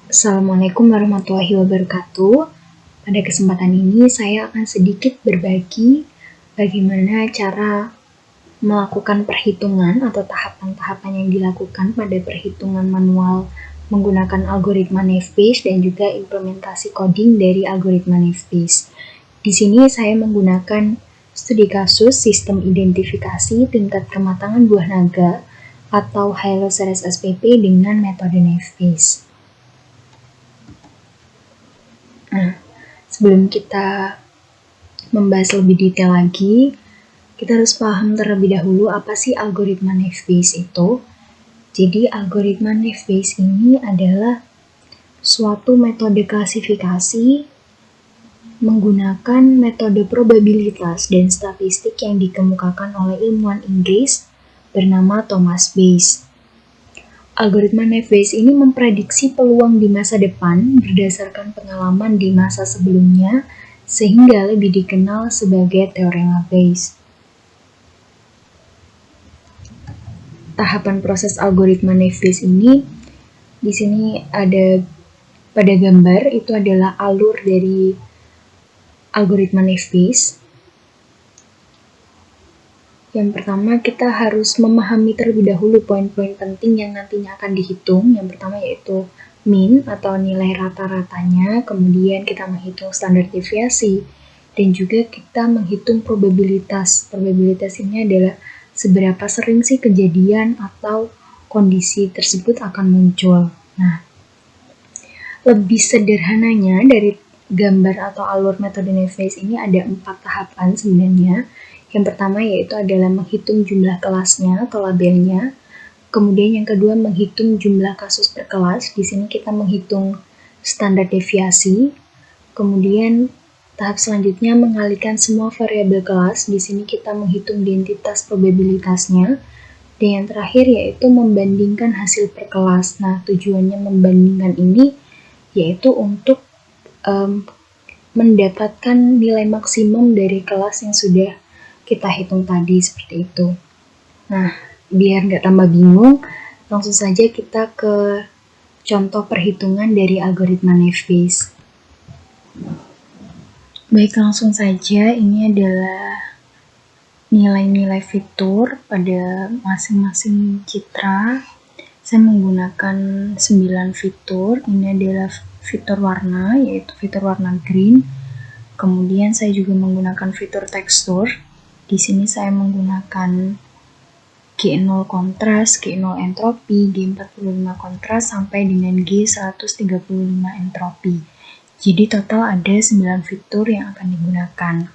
Assalamualaikum warahmatullahi wabarakatuh. Pada kesempatan ini saya akan sedikit berbagi bagaimana cara melakukan perhitungan atau tahapan-tahapan yang dilakukan pada perhitungan manual menggunakan algoritma Naive-Bayes dan juga implementasi coding dari algoritma Naive-Bayes. Di sini saya menggunakan studi kasus sistem identifikasi tingkat kematangan buah naga atau Hyloceres spp dengan metode Naive-Bayes. Nah, sebelum kita membahas lebih detail lagi, kita harus paham terlebih dahulu apa sih algoritma Naive-Bayes itu. Jadi, algoritma Naive-Bayes ini adalah suatu metode klasifikasi menggunakan metode probabilitas dan statistik yang dikemukakan oleh ilmuwan Inggris bernama Thomas Bayes. Algoritma Naive-Bayes ini memprediksi peluang di masa depan berdasarkan pengalaman di masa sebelumnya, sehingga lebih dikenal sebagai teorema Bayes. Tahapan proses algoritma Naive-Bayes ini, di sini ada pada gambar, itu adalah alur dari algoritma Naive-Bayes. Yang pertama, kita harus memahami terlebih dahulu poin-poin penting yang nantinya akan dihitung. Yang pertama yaitu mean atau nilai rata-ratanya, kemudian kita menghitung standar deviasi, dan juga kita menghitung probabilitas. Probabilitas ini adalah seberapa sering sih kejadian atau kondisi tersebut akan muncul. Nah, lebih sederhananya dari gambar atau alur metode Naive-Bayes ini ada 4 tahapan sebenarnya. Yang pertama yaitu adalah menghitung jumlah kelasnya atau labelnya. Kemudian yang kedua menghitung jumlah kasus per kelas. Di sini kita menghitung standar deviasi. Kemudian tahap selanjutnya mengalihkan semua variabel kelas. Di sini kita menghitung identitas probabilitasnya. Dan yang terakhir yaitu membandingkan hasil per kelas. Nah, tujuannya membandingkan ini yaitu untuk mendapatkan nilai maksimum dari kelas yang sudah kita hitung tadi, seperti itu. Nah, biar nggak tambah bingung, langsung saja kita ke contoh perhitungan dari algoritma Naive-Bayes. Baik, langsung saja, ini adalah nilai-nilai fitur pada masing-masing citra. Saya menggunakan 9 fitur. Ini adalah fitur warna, yaitu fitur warna green. Kemudian saya juga menggunakan fitur tekstur. Di sini saya menggunakan G0 kontras, G0 entropi, G45 kontras, sampai dengan G135 entropi. Jadi total ada 9 fitur yang akan digunakan.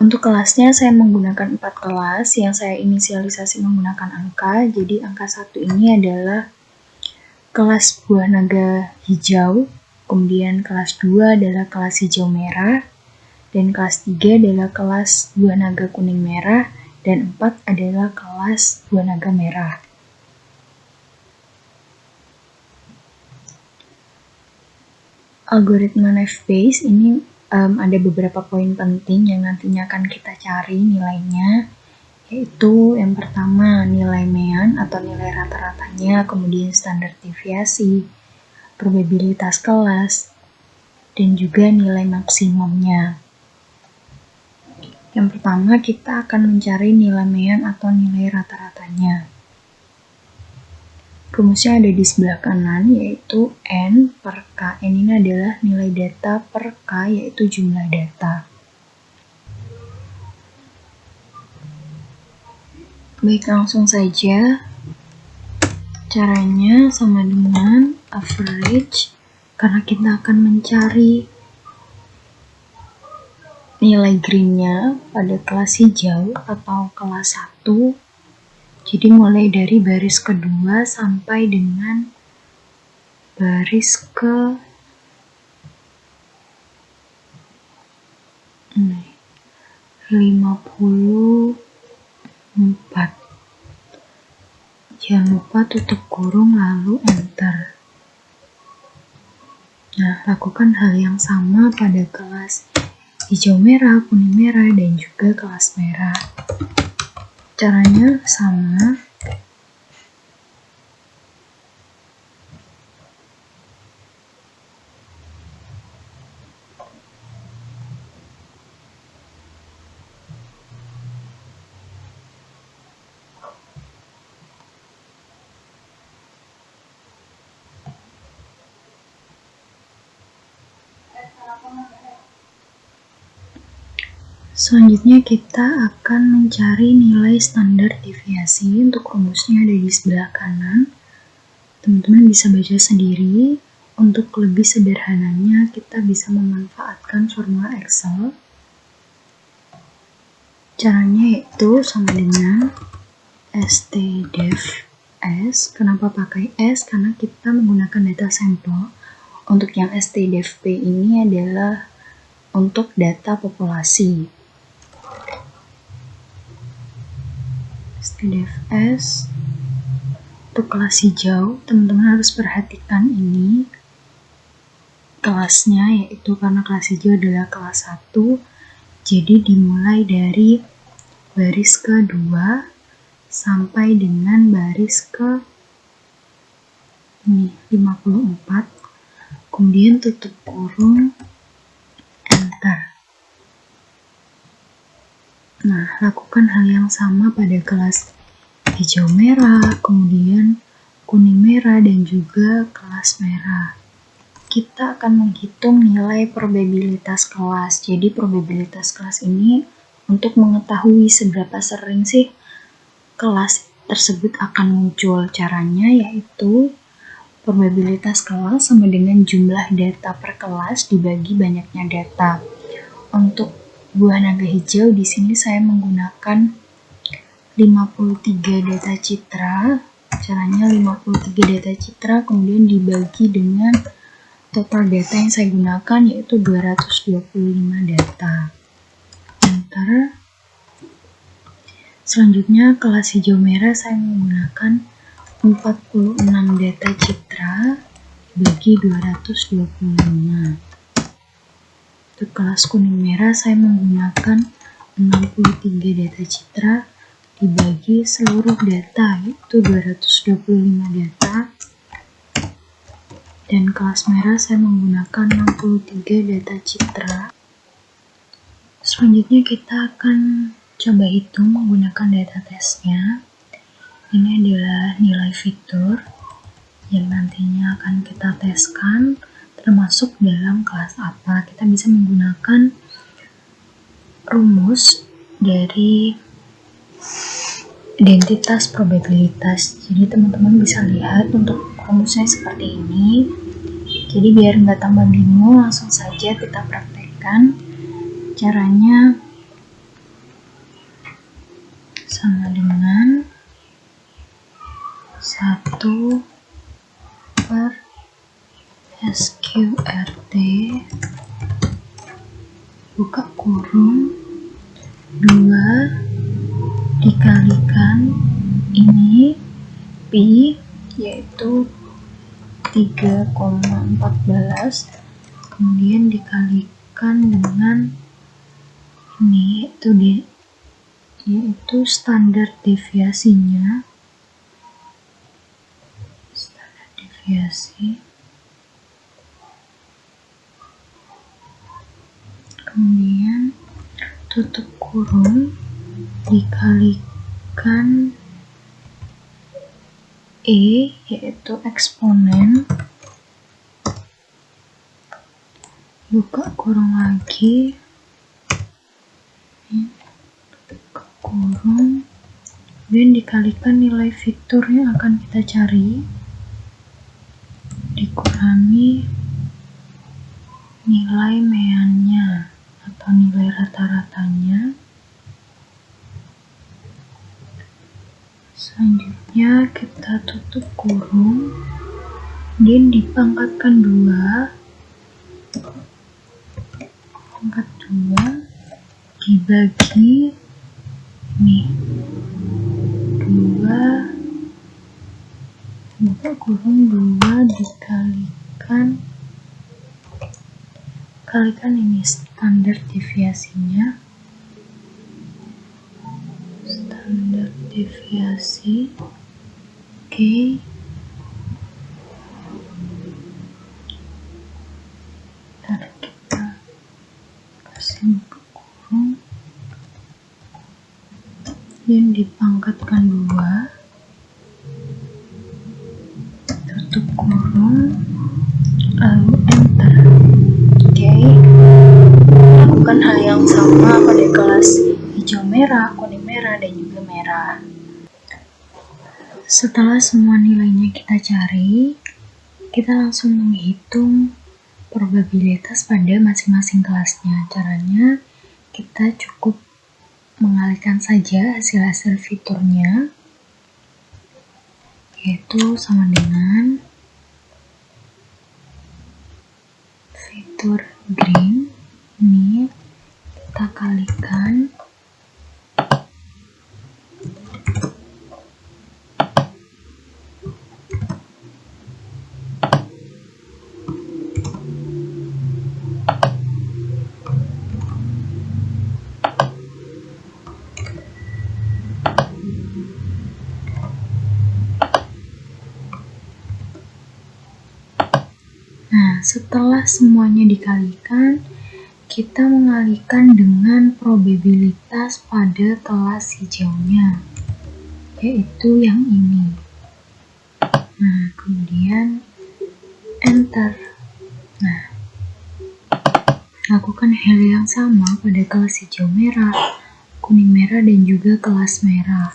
Untuk kelasnya saya menggunakan 4 kelas yang saya inisialisasi menggunakan angka. Jadi angka 1 ini adalah kelas buah naga hijau, kemudian kelas 2 adalah kelas hijau merah, dan kelas 3 adalah kelas buah naga kuning merah, dan 4 adalah kelas buah naga merah. Algoritma Naive-Bayes ini ada beberapa poin penting yang nantinya akan kita cari nilainya, yaitu yang pertama nilai mean atau nilai rata-ratanya, kemudian standar deviasi, probabilitas kelas, dan juga nilai maksimumnya. Yang pertama kita akan mencari nilai mean atau nilai rata-ratanya. Rumusnya ada di sebelah kanan, yaitu N per K. N ini adalah nilai data per K, yaitu jumlah data. Baik, langsung saja. Caranya sama dengan average, karena kita akan mencari nilai green-nya pada kelas hijau atau kelas 1. Jadi mulai dari baris kedua sampai dengan baris ke 54. Jangan lupa tutup kurung lalu enter. Nah, lakukan hal yang sama pada kelas hijau merah, kuning merah, dan juga kelas merah. Caranya sama. Selanjutnya kita akan mencari nilai standar deviasi. Untuk rumusnya ada di sebelah kanan. Teman-teman bisa baca sendiri. Untuk lebih sederhananya, kita bisa memanfaatkan formula Excel. Caranya yaitu sama dengan STDEV S. Kenapa pakai S? Karena kita menggunakan data sampel. Untuk yang STDEV P ini adalah untuk data populasi. STDEV S untuk kelas hijau, teman-teman harus perhatikan ini kelasnya, yaitu karena kelas hijau adalah kelas 1, jadi dimulai dari baris kedua sampai dengan baris ke 54, kemudian tutup kurung, enter. Nah, lakukan hal yang sama pada kelas hijau merah, kemudian kuning merah, dan juga kelas merah. Kita akan menghitung nilai probabilitas kelas. Jadi probabilitas kelas ini untuk mengetahui seberapa sering sih kelas tersebut akan muncul. Caranya yaitu probabilitas kelas sama dengan jumlah data per kelas dibagi banyaknya data. Untuk buah naga hijau di sini saya menggunakan 53 data citra. Caranya 53 data citra kemudian dibagi dengan total data yang saya gunakan yaitu 225 data. Enter. Selanjutnya kelas hijau merah saya menggunakan 46 data citra bagi 225. Untuk kelas kuning merah saya menggunakan 63 data citra dibagi seluruh data yaitu 225 data. Dan kelas merah saya menggunakan 63 data citra. Selanjutnya kita akan coba hitung menggunakan data tesnya. Ini adalah nilai fitur yang nantinya akan kita teskan, termasuk dalam kelas apa. Kita bisa menggunakan rumus dari identitas probabilitas. Jadi teman-teman bisa lihat untuk rumusnya seperti ini. Jadi biar nggak tambah bingung, langsung saja kita praktekkan. Caranya sama dengan 1 per SQRT buka kurung 2 dikalikan ini pi yaitu 3,14 kemudian dikalikan dengan ini yaitu standar deviasinya, standar deviasi, kemudian tutup kurung dikalikan E yaitu eksponen, buka kurung lagi, buka kurung, dan dikalikan nilai fitur yang akan kita cari dikurangi nilai meannya atau nilai rata-ratanya. Selanjutnya kita tutup kurung dan dipangkatkan 2, pangkat 2 dibagi nih 2 buka kurung 2 dikalikan ini standar deviasinya, standar deviasi. Oke. Ntar kita kasih buka kurung dan dipangkatkan 2, tutup kurung lalu enter. Oke. lakukan hal yang sama pada kelas hijau merah, kuning merah, dan juga merah. Setelah semua nilainya kita cari, kita langsung menghitung probabilitas pada masing-masing kelasnya. Caranya, kita cukup mengalihkan saja hasil-hasil fiturnya, yaitu sama dengan fitur green ini kita kalikan setelah semuanya dikalikan, kita mengalihkan dengan probabilitas pada kelas hijaunya, yaitu yang ini. Nah, kemudian enter. Nah, lakukan hal yang sama pada kelas hijau merah, kuning merah, dan juga kelas merah.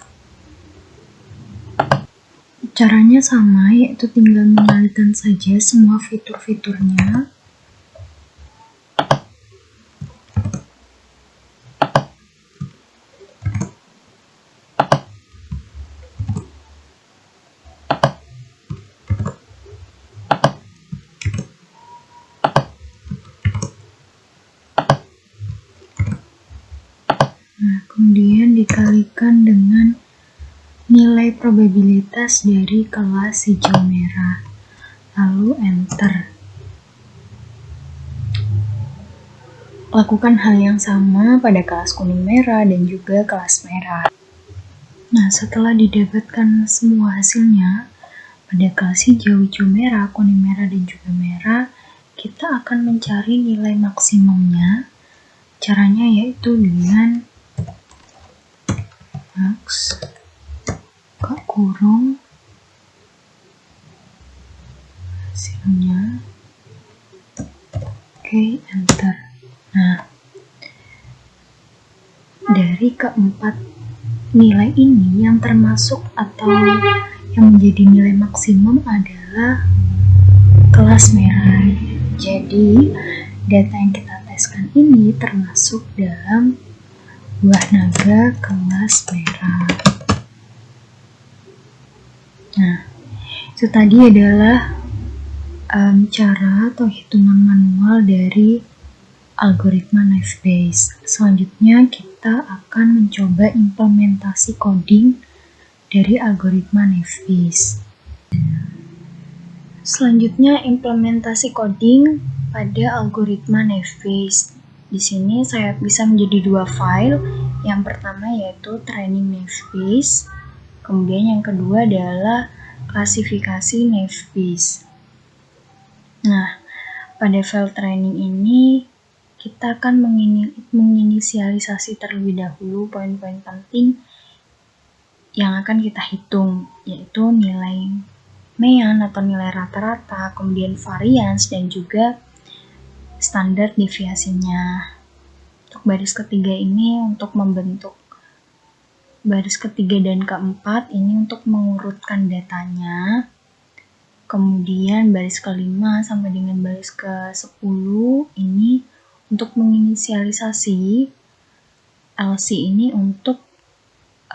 Caranya sama, yaitu tinggal mengalihkan saja semua fitur-fiturnya. Nah, kemudian dikalikan dengan nilai probabilitas dari kelas hijau merah, lalu enter. Lakukan hal yang sama pada kelas kuning merah dan juga kelas merah. Nah, setelah didapatkan semua hasilnya pada kelas hijau, hijau merah, kuning merah, dan juga merah, kita akan mencari nilai maksimumnya. Caranya yaitu dengan max kurung hasilnya. Oke, enter. Nah, dari keempat nilai ini yang termasuk atau yang menjadi nilai maksimum adalah kelas merah. Jadi, data yang kita teskan ini termasuk dalam buah naga kelas merah. Nah, itu tadi adalah cara atau hitungan manual dari algoritma Naive Bayes. Selanjutnya kita akan mencoba implementasi coding dari algoritma Naive Bayes. Selanjutnya implementasi coding pada algoritma Naive Bayes. Di sini saya bisa menjadi dua file. Yang pertama yaitu training Naive Bayes. Kemudian yang kedua adalah klasifikasi Naive Bayes. Nah, pada file training ini kita akan menginisialisasi terlebih dahulu poin-poin penting yang akan kita hitung, yaitu nilai mean atau nilai rata-rata, kemudian variance, dan juga standar deviasinya. Untuk baris ketiga ini untuk membentuk baris ketiga dan keempat ini untuk mengurutkan datanya. Kemudian baris kelima sampai dengan baris ke-10 ini untuk menginisialisasi LC ini untuk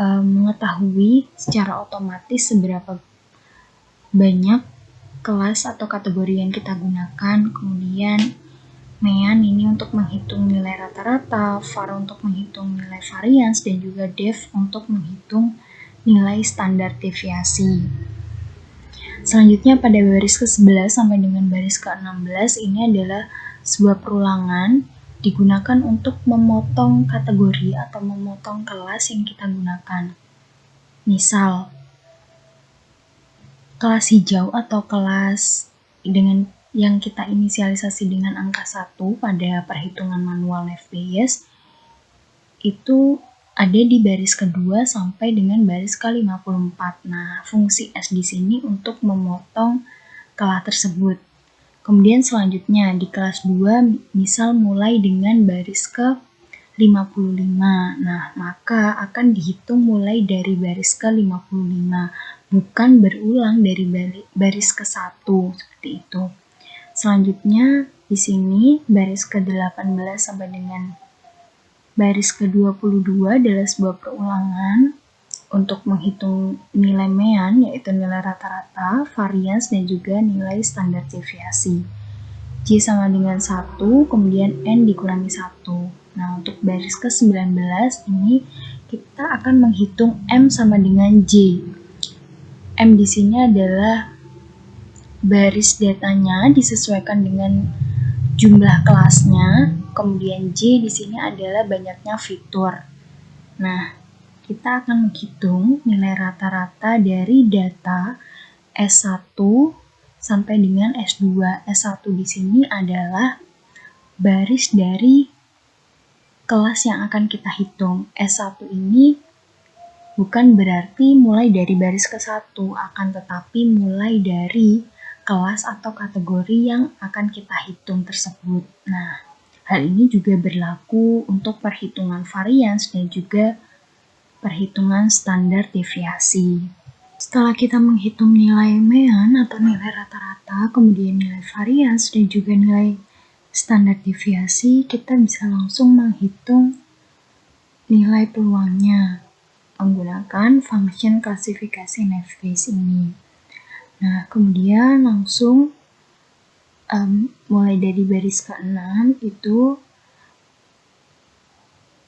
mengetahui secara otomatis seberapa banyak kelas atau kategori yang kita gunakan. Kemudian mean ini untuk menghitung nilai rata-rata, var untuk menghitung nilai variance, dan juga def untuk menghitung nilai standar deviasi. Selanjutnya pada baris ke-11 sampai dengan baris ke-16 ini adalah sebuah perulangan digunakan untuk memotong kategori atau memotong kelas yang kita gunakan. Misal, kelas hijau atau kelas dengan yang kita inisialisasi dengan angka 1 pada perhitungan manual Naive Bayes itu ada di baris kedua sampai dengan baris ke-54. Nah, fungsi S di sini untuk memotong kelas tersebut. Kemudian selanjutnya di kelas 2 misal mulai dengan baris ke 55. Nah, maka akan dihitung mulai dari baris ke 55, bukan berulang dari baris ke 1, seperti itu. Selanjutnya di sini baris ke 18 sampai dengan baris ke 22 adalah sebuah perulangan untuk menghitung nilai mean, yaitu nilai rata-rata, varians, dan juga nilai standar deviasi. J sama dengan 1, kemudian N dikurangi 1. Nah, untuk baris ke-19 ini kita akan menghitung M sama dengan J. M di sini adalah baris datanya disesuaikan dengan jumlah kelasnya, kemudian J di sini adalah banyaknya fitur. Nah, kita akan menghitung nilai rata-rata dari data S1 sampai dengan S2. S1 di sini adalah baris dari kelas yang akan kita hitung. S1 ini bukan berarti mulai dari baris ke-1, akan tetapi mulai dari kelas atau kategori yang akan kita hitung tersebut. Nah, hal ini juga berlaku untuk perhitungan varians dan juga perhitungan standar deviasi. Setelah kita menghitung nilai mean atau nilai rata-rata, kemudian nilai varians dan juga nilai standar deviasi, kita bisa langsung menghitung nilai peluangnya menggunakan function klasifikasi Navier-Bayes ini. Nah, kemudian langsung mulai dari baris ke-6 itu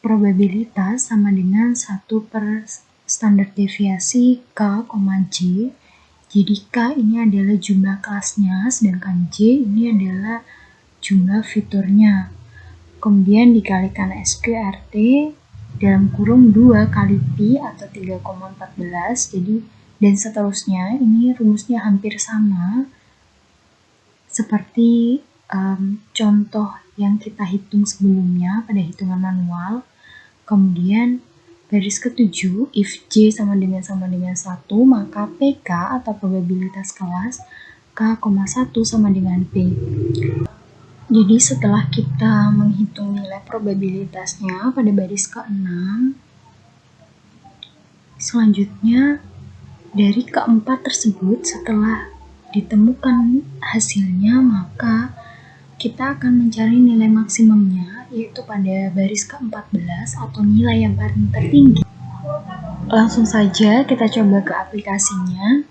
probabilitas sama dengan 1 per standar deviasi K, J. Jadi K ini adalah jumlah kelasnya, sedangkan J ini adalah jumlah fiturnya. Kemudian dikalikan SQRT dalam kurung 2 kali Pi atau 3,14. Jadi dan seterusnya, ini rumusnya hampir sama seperti contoh yang kita hitung sebelumnya pada hitungan manual. Kemudian baris ke-7, if J sama dengan 1, maka PK atau probabilitas kelas K,1 sama dengan P. Jadi setelah kita menghitung nilai probabilitasnya pada baris ke-6, selanjutnya dari keempat tersebut setelah ditemukan hasilnya, maka kita akan mencari nilai maksimumnya, yaitu pada baris ke-14 atau nilai yang paling tertinggi. Langsung saja kita coba ke aplikasinya.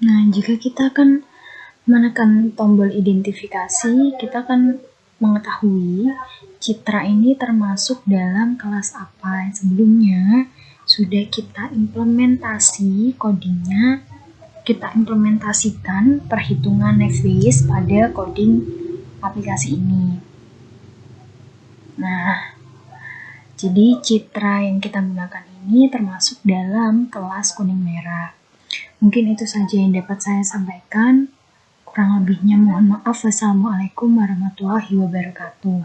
Nah, jika kita akan menekan tombol identifikasi, kita akan mengetahui citra ini termasuk dalam kelas apa. Sebelumnya sudah kita implementasi codingnya, kita implementasikan perhitungan Navier-Bayes pada coding aplikasi ini. Nah, jadi citra yang kita gunakan ini termasuk dalam kelas kuning merah. Mungkin itu saja yang dapat saya sampaikan. Kurang lebihnya mohon maaf. Wassalamualaikum warahmatullahi wabarakatuh.